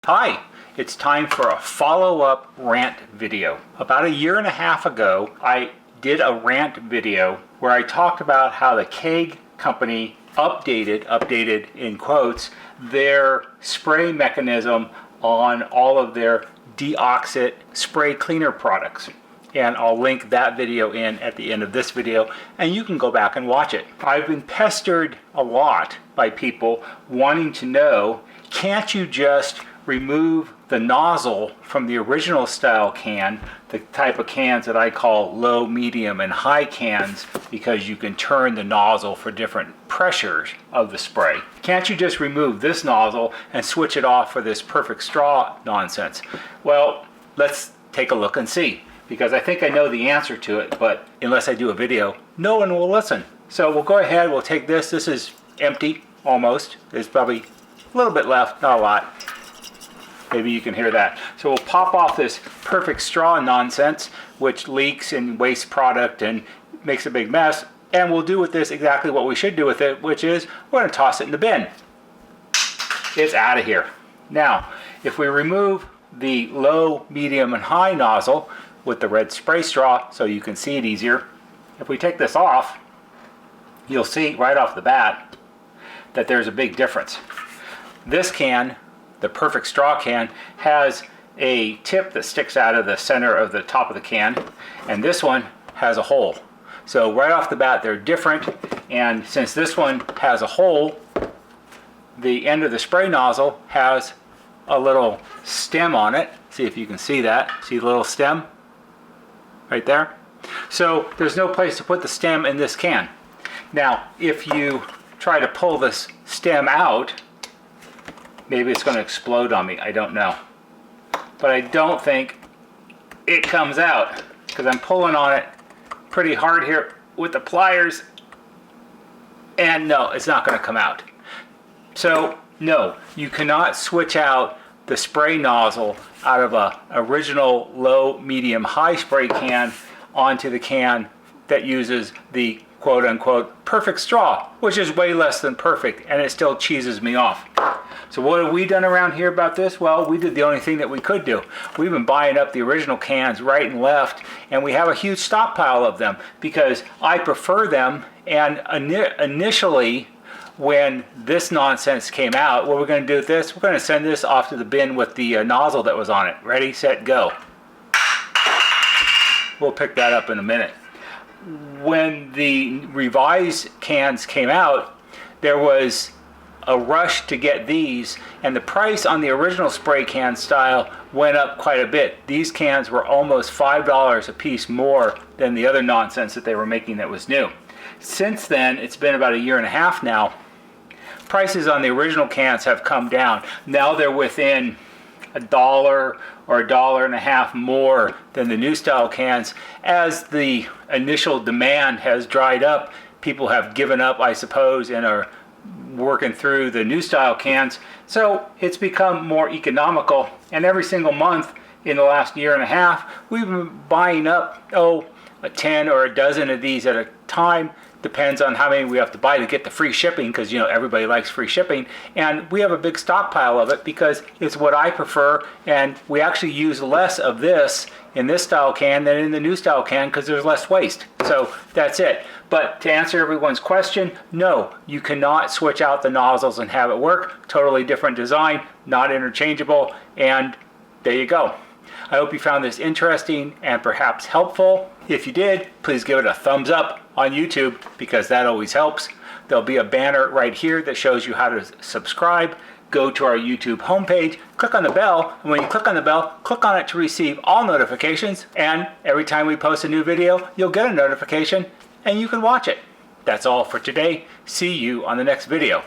Hi, it's time for a follow-up rant video. About a year and a half ago, I did a rant video where I talked about how the Caig Company updated in quotes, their spray mechanism on all of their Deoxit spray cleaner products. And I'll link that video in at the end of this video, and you can go back and watch it. I've been pestered a lot by people wanting to know, can't you just remove the nozzle from the original style can, the type of cans that I call low, medium, and high cans, because you can turn the nozzle for different pressures of the spray. Can't you just remove this nozzle and switch it off for this perfect straw nonsense? Well, let's take a look and see, because I think I know the answer to it, but unless I do a video, no one will listen. So we'll go ahead, we'll take this. This is empty, almost. There's probably a little bit left, not a lot. Maybe you can hear that. So we'll pop off this perfect straw nonsense, which leaks and wastes product and makes a big mess. And we'll do with this exactly what we should do with it, which is we're going to toss it in the bin. It's out of here. Now, if we remove the low, medium, and high nozzle with the red spray straw so you can see it easier, if we take this off, you'll see right off the bat that there's a big difference. This can, the perfect straw can, has a tip that sticks out of the center of the top of the can, and this one has a hole. So right off the bat they're different, and since this one has a hole, the end of the spray nozzle has a little stem on it. See if you can see that. See the little stem right there? So there's no place to put the stem in this can. Now if you try to pull this stem out, maybe it's going to explode on me, I don't know. But I don't think it comes out, because I'm pulling on it pretty hard here with the pliers, and no, it's not going to come out. So no, you cannot switch out the spray nozzle out of a original low, medium, high spray can onto the can that uses the quote-unquote perfect straw, which is way less than perfect, and it still cheeses me off. So what have we done around here about this? Well, we did the only thing that we could do. We've been buying up the original cans right and left, and we have a huge stockpile of them because I prefer them. And initially, when this nonsense came out, what we're going to do with this, we're going to send this off to the bin with the nozzle that was on it. Ready, set, go. We'll pick that up in a minute. When the revised cans came out, there was a rush to get these, and the price on the original spray can style went up quite a bit. These cans were almost $5 a piece more than the other nonsense that they were making that was new. Since then, it's been about a year and a half now, prices on the original cans have come down. Now they're within $1 or $1.50 more than the new style cans. As the initial demand has dried up, people have given up, I suppose, and are working through the new style cans. So it's become more economical, and every single month in the last year and a half, we've been buying up, a 10 or a dozen of these at a time. Depends on how many we have to buy to get the free shipping, because you know everybody likes free shipping, and we have a big stockpile of it because it's what I prefer, and we actually use less of this in this style can than in the new style can because there's less waste. So that's it. But to answer everyone's question, no, you cannot switch out the nozzles and have it work. Totally different design, not interchangeable, and there you go. I hope you found this interesting and perhaps helpful. If you did, please give it a thumbs up on YouTube, because that always helps. There'll be a banner right here that shows you how to subscribe. Go to our YouTube homepage, click on the bell, and when you click on the bell, click on it to receive all notifications, and every time we post a new video, you'll get a notification and you can watch it. That's all for today. See you on the next video.